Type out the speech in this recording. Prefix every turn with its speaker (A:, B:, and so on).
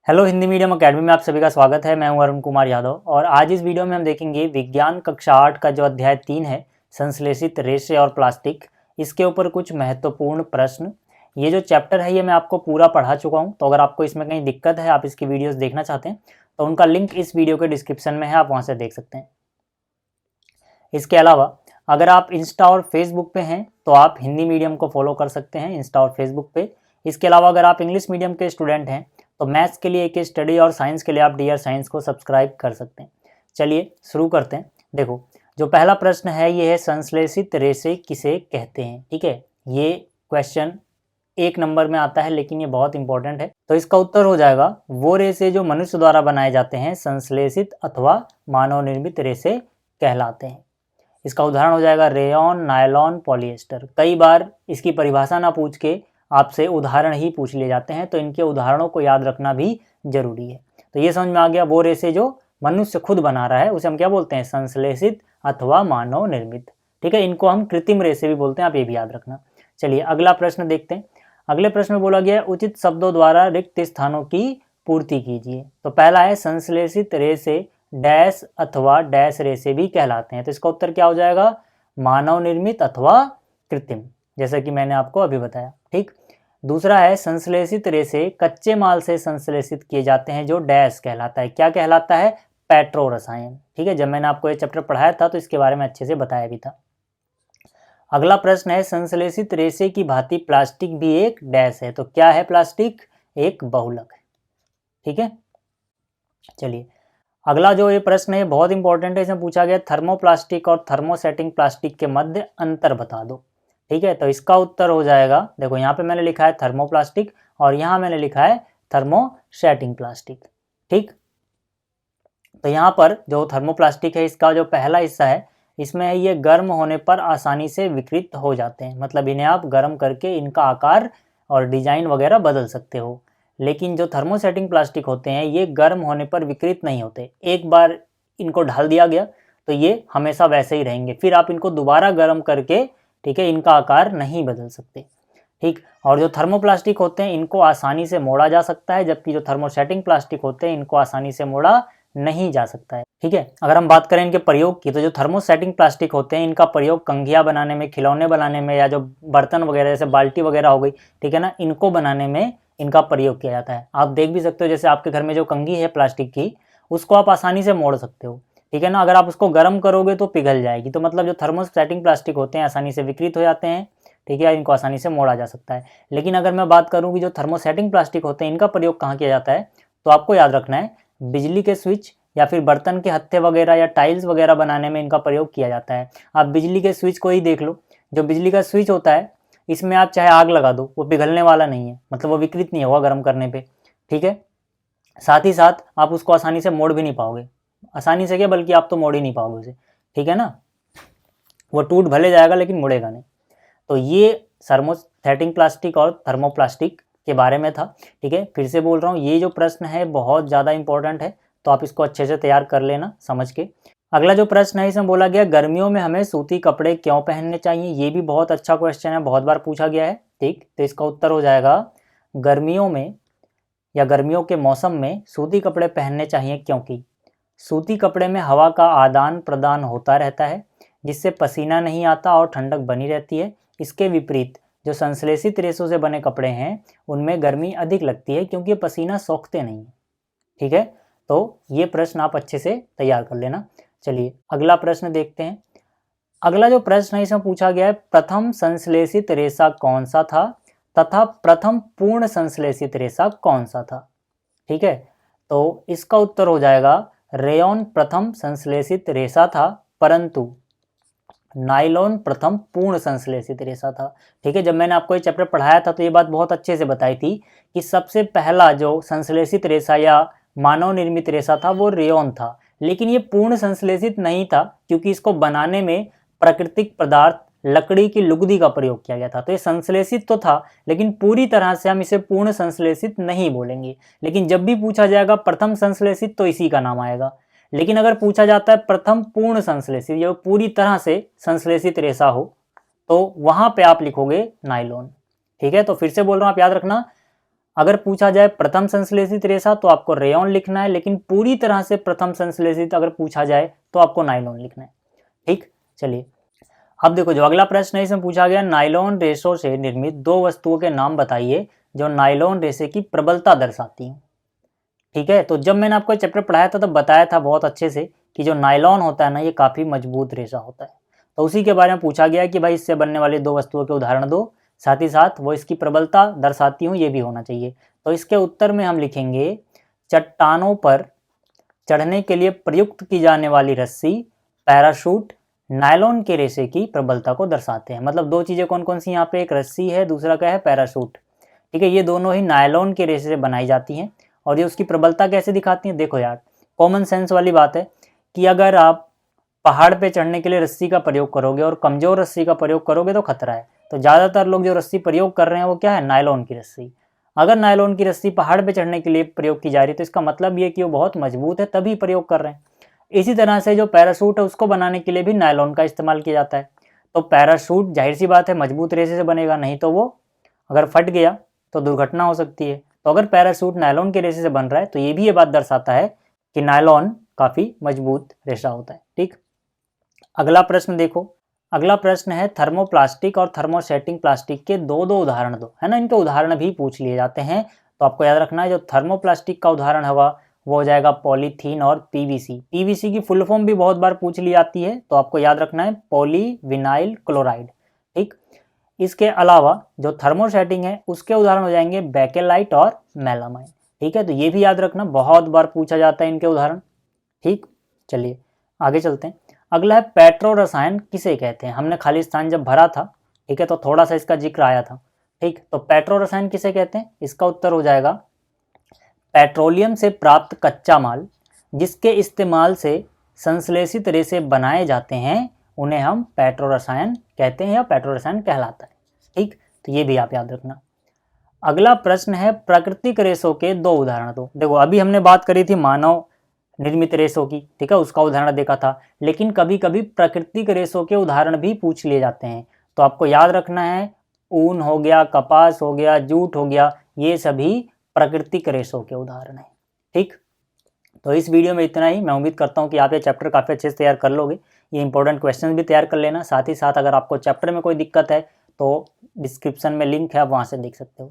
A: Hello Hindi medium academy में आप सभी का स्वागत है। मैं हूं अरुण कुमार यादव और आज इस वीडियो में हम देखेंगे विज्ञान कक्षा 8 का जो अध्याय 3 है संश्लेषित रेशे और प्लास्टिक, इसके ऊपर कुछ महत्वपूर्ण प्रश्न। ये जो चैप्टर है ये मैं आपको पूरा पढ़ा चुका हूं, तो अगर आपको इसमें कहीं दिक्कत है, आप इसकी वीडियोस देखना चाहते हैं तो उनका लिंक इस वीडियो के डिस्क्रिप्शन में है, आप वहाँ से देख सकते हैं। इसके अलावा अगर आप इंस्टा और फेसबुक पे हैं तो आप हिंदी मीडियम को फॉलो कर सकते हैं इंस्टा और फेसबुक पे। इसके अलावा अगर आप इंग्लिश मीडियम के स्टूडेंट हैं तो मैथ्स के लिए एक स्टडी और साइंस के लिए आप डियर साइंस को सब्सक्राइब कर सकते हैं। चलिए शुरू करते हैं। देखो, जो पहला प्रश्न है ये है संश्लेषित रेशे किसे कहते हैं। ठीक है, ये क्वेश्चन 1 नंबर में आता है लेकिन ये बहुत इंपॉर्टेंट है। तो इसका उत्तर हो जाएगा वो रेशे जो मनुष्य द्वारा बनाए जाते हैं संश्लेषित अथवा मानव निर्मित रेशे कहलाते हैं। इसका उदाहरण हो जाएगा रेयॉन, नायलॉन, पॉलिएस्टर। कई बार इसकी परिभाषा ना पूछ के आपसे उदाहरण ही पूछ लिए जाते हैं, तो इनके उदाहरणों को याद रखना भी जरूरी है। तो ये समझ में आ गया, वो रेशे जो मनुष्य खुद बना रहा है उसे हम क्या बोलते हैं, संश्लेषित अथवा मानव निर्मित। ठीक है, इनको हम कृत्रिम रेशे भी बोलते हैं, आप ये भी याद रखना। चलिए अगला प्रश्न देखते हैं। अगले प्रश्न में बोला गया है उचित शब्दों द्वारा रिक्त स्थानों की पूर्ति कीजिए। तो पहला है संश्लेषित रेशे डैश अथवा डैश रेशे भी कहलाते हैं। तो इसका उत्तर क्या हो जाएगा, मानव निर्मित अथवा कृत्रिम, जैसा कि मैंने आपको अभी बताया। ठीक, दूसरा है संश्लेषित रेशे कच्चे माल से संश्लेषित किए जाते हैं जो डैश कहलाता है। क्या कहलाता है, पेट्रो रसायन। ठीक है, जब मैंने आपको ये चैप्टर पढ़ाया था तो इसके बारे में अच्छे से बताया भी था। अगला प्रश्न है संश्लेषित रेशे की भांति प्लास्टिक भी एक डैश है। तो क्या है प्लास्टिक, एक बहुलक है। ठीक है, चलिए अगला जो ये प्रश्न है बहुत इंपॉर्टेंट है। इसमें पूछा गया थर्मोप्लास्टिक और थर्मोसेटिंग प्लास्टिक के मध्य अंतर बता दो। ठीक है, तो इसका उत्तर हो जाएगा, देखो यहाँ पे मैंने लिखा है थर्मोप्लास्टिक और यहाँ मैंने लिखा है थर्मोसेटिंग प्लास्टिक। ठीक, तो यहाँ पर जो थर्मोप्लास्टिक है इसका जो पहला हिस्सा है इसमें ये गर्म होने पर आसानी से विकृत हो जाते हैं, मतलब इन्हें आप गर्म करके इनका आकार और डिजाइन वगैरह बदल सकते हो। लेकिन जो थर्मोसेटिंग प्लास्टिक होते हैं ये गर्म होने पर विकृत नहीं होते। एक बार इनको ढाल दिया गया तो ये हमेशा वैसे ही रहेंगे, फिर आप इनको दोबारा गर्म करके, ठीक है, इनका आकार नहीं बदल सकते। ठीक, और जो थर्मोप्लास्टिक होते हैं इनको आसानी से मोड़ा जा सकता है, जबकि जो थर्मोसेटिंग प्लास्टिक होते हैं इनको आसानी से मोड़ा नहीं जा सकता है। ठीक है, अगर हम बात करें इनके प्रयोग की तो जो थर्मोसेटिंग प्लास्टिक होते हैं इनका प्रयोग कंघियाँ बनाने में, खिलौने बनाने में, या जो बर्तन वगैरह जैसे बाल्टी वगैरह हो गई, ठीक है ना, इनको बनाने में इनका प्रयोग किया जाता है। आप देख भी सकते हो जैसे आपके घर में जो कंघी है प्लास्टिक की उसको आप आसानी से मोड़ सकते हो। ठीक है ना, अगर आप उसको गर्म करोगे तो पिघल जाएगी। तो मतलब जो थर्मोसेटिंग प्लास्टिक होते हैं आसानी से विकृत हो जाते हैं। ठीक है, इनको आसानी से मोड़ा जा सकता है। लेकिन अगर मैं बात करूँ कि जो थर्मोसेटिंग प्लास्टिक होते हैं इनका प्रयोग कहाँ किया जाता है, तो आपको याद रखना है बिजली के स्विच या फिर बर्तन के हत्थे वगैरह या टाइल्स वगैरह बनाने में इनका प्रयोग किया जाता है। आप बिजली के स्विच को ही देख लो, जो बिजली का स्विच होता है इसमें आप चाहे आग लगा दो वो पिघलने वाला नहीं है, मतलब वो विकृत नहीं होगा गर्म करने पे। ठीक है, साथ ही साथ आप उसको आसानी से मोड़ भी नहीं पाओगे, आसानी से क्या बल्कि आप तो मोड़ ही नहीं पाओगे उसे। ठीक है ना, वो टूट भले जाएगा लेकिन मुड़ेगा नहीं। तो ये थर्मोसेटिंग प्लास्टिक और थर्मोप्लास्टिक के बारे में था। ठीक है, फिर से बोल रहा हूँ ये जो प्रश्न है बहुत ज़्यादा इंपॉर्टेंट है, तो आप इसको अच्छे से तैयार कर लेना समझ के। अगला जो प्रश्न है इसमें बोला गया गर्मियों में हमें सूती कपड़े क्यों पहनने चाहिए। ये भी बहुत अच्छा क्वेश्चन है, बहुत बार पूछा गया है। ठीक, तो इसका उत्तर हो जाएगा गर्मियों में या गर्मियों के मौसम में सूती कपड़े पहनने चाहिए क्योंकि सूती कपड़े में हवा का आदान प्रदान होता रहता है जिससे पसीना नहीं आता और ठंडक बनी रहती है। इसके विपरीत जो संश्लेषित रेशों से बने कपड़े हैं उनमें गर्मी अधिक लगती है क्योंकि पसीना सोखते नहीं। ठीक है, तो ये प्रश्न आप अच्छे से तैयार कर लेना। चलिए अगला प्रश्न देखते हैं। अगला जो प्रश्न है इसमें पूछा गया है प्रथम संश्लेषित रेशा कौन सा था तथा प्रथम पूर्ण संश्लेषित रेशा कौन सा था। ठीक है, तो इसका उत्तर हो जाएगा रेयॉन प्रथम संश्लेषित रेशा था परंतु नायलॉन प्रथम पूर्ण संश्लेषित रेशा था। ठीक है, जब मैंने आपको ये चैप्टर पढ़ाया था तो ये बात बहुत अच्छे से बताई थी कि सबसे पहला जो संश्लेषित रेशा या मानव निर्मित रेशा था वो रेयॉन था, लेकिन ये पूर्ण संश्लेषित नहीं था क्योंकि इसको बनाने में प्राकृतिक पदार्थ लकड़ी की लुगदी का प्रयोग किया गया था। तो ये संश्लेषित तो था लेकिन पूरी तरह से हम इसे पूर्ण संश्लेषित नहीं बोलेंगे। लेकिन जब भी पूछा जाएगा प्रथम संश्लेषित तो इसी का नाम आएगा। लेकिन अगर पूछा जाता है प्रथम पूर्ण संश्लेषित या पूरी तरह से संश्लेषित रेशा हो तो वहां पे आप लिखोगे नायलॉन। ठीक है, तो फिर से बोल रहा हूं आप याद रखना, अगर पूछा जाए प्रथम संश्लेषित रेशा तो आपको रेयॉन लिखना है, लेकिन पूरी तरह से प्रथम संश्लेषित अगर पूछा जाए तो आपको नायलॉन लिखना है। ठीक, चलिए अब देखो जो अगला प्रश्न है इसमें पूछा गया नायलॉन रेशों से निर्मित दो वस्तुओं के नाम बताइए जो नायलॉन रेशे की प्रबलता दर्शाती हैं। ठीक है, तो जब मैंने आपको चैप्टर पढ़ाया था तब बताया था बहुत अच्छे से कि जो नायलॉन होता है ना ये काफ़ी मजबूत रेशा होता है। तो उसी के बारे में पूछा गया कि भाई इससे बनने वाली दो वस्तुओं के उदाहरण दो, साथ ही साथ वो इसकी प्रबलता दर्शाती हूँ ये भी होना चाहिए। तो इसके उत्तर में हम लिखेंगे चट्टानों पर चढ़ने के लिए प्रयुक्त की जाने वाली रस्सी, पैराशूट नायलॉन के रेशे की प्रबलता को दर्शाते हैं। मतलब दो चीज़ें कौन कौन सी यहाँ पे, एक रस्सी है, दूसरा क्या है, पैराशूट। ठीक है, ये दोनों ही नायलॉन के रेशे से बनाई जाती हैं और ये उसकी प्रबलता कैसे दिखाती हैं। देखो यार, कॉमन सेंस वाली बात है कि अगर आप पहाड़ पे चढ़ने के लिए रस्सी का प्रयोग करोगे और कमज़ोर रस्सी का प्रयोग करोगे तो खतरा है। तो ज़्यादातर लोग जो रस्सी प्रयोग कर रहे हैं वो क्या है, नायलॉन की रस्सी। अगर नायलॉन की रस्सी पहाड़ पे चढ़ने के लिए प्रयोग की जा रही है तो इसका मतलब ये कि वो बहुत मजबूत है तभी प्रयोग कर रहे हैं। इसी तरह से जो पैराशूट है उसको बनाने के लिए भी नायलॉन का इस्तेमाल किया जाता है। तो पैराशूट जाहिर सी बात है मजबूत रेशे से बनेगा, नहीं तो वो अगर फट गया तो दुर्घटना हो सकती है। तो अगर पैराशूट नायलॉन के रेशे से बन रहा है तो ये भी ये बात दर्शाता है कि नायलॉन काफ़ी मजबूत रेशा होता है। ठीक, अगला प्रश्न देखो। अगला प्रश्न है थर्मोप्लास्टिक और थर्मोसेटिंग प्लास्टिक के दो उदाहरण दो, है ना। इनके उदाहरण भी पूछ लिए जाते हैं। तो आपको याद रखना है जो थर्मोप्लास्टिक का उदाहरण होगा वो हो जाएगा पॉलीथीन और पीवीसी। पीवीसी की फुल फॉर्म भी बहुत बार पूछ ली जाती है, तो आपको याद रखना है पॉलीविनाइल क्लोराइड। ठीक, इसके अलावा जो थर्मोसेटिंग है उसके उदाहरण हो जाएंगे बेकेलाइट और मेलामाइन। ठीक है, तो ये भी याद रखना, बहुत बार पूछा जाता है इनके उदाहरण। ठीक, चलिए आगे चलते हैं। अगला है पेट्रो रसायन किसे कहते हैं। हमने खालिस्तान जब भरा था, ठीक है, तो थोड़ा सा इसका जिक्र आया था। ठीक, तो पेट्रो रसायन किसे कहते हैं, इसका उत्तर हो जाएगा पेट्रोलियम से प्राप्त कच्चा माल जिसके इस्तेमाल से संश्लेषित रेशे बनाए जाते हैं उन्हें हम पेट्रो रसायन कहते हैं या पेट्रो रसायन कहलाता है। ठीक, तो ये भी आप याद रखना। अगला प्रश्न है प्राकृतिक रेशों के दो उदाहरण दो। देखो अभी हमने बात करी थी मानव निर्मित रेशों की, ठीक है, उसका उदाहरण देखा था, लेकिन कभी कभी प्राकृतिक रेशों के उदाहरण भी पूछ लिए जाते हैं। तो आपको याद रखना है ऊन हो गया, कपास हो गया, जूट हो गया, ये सभी प्राकृतिक रेशों के उदाहरण हैं। ठीक, तो इस वीडियो में इतना ही। मैं उम्मीद करता हूँ कि आप ये चैप्टर काफ़ी अच्छे से तैयार कर लोगे। ये इंपॉर्टेंट क्वेश्चन भी तैयार कर लेना। साथ ही साथ अगर आपको चैप्टर में कोई दिक्कत है तो डिस्क्रिप्शन में लिंक है, आप वहाँ से देख सकते हो।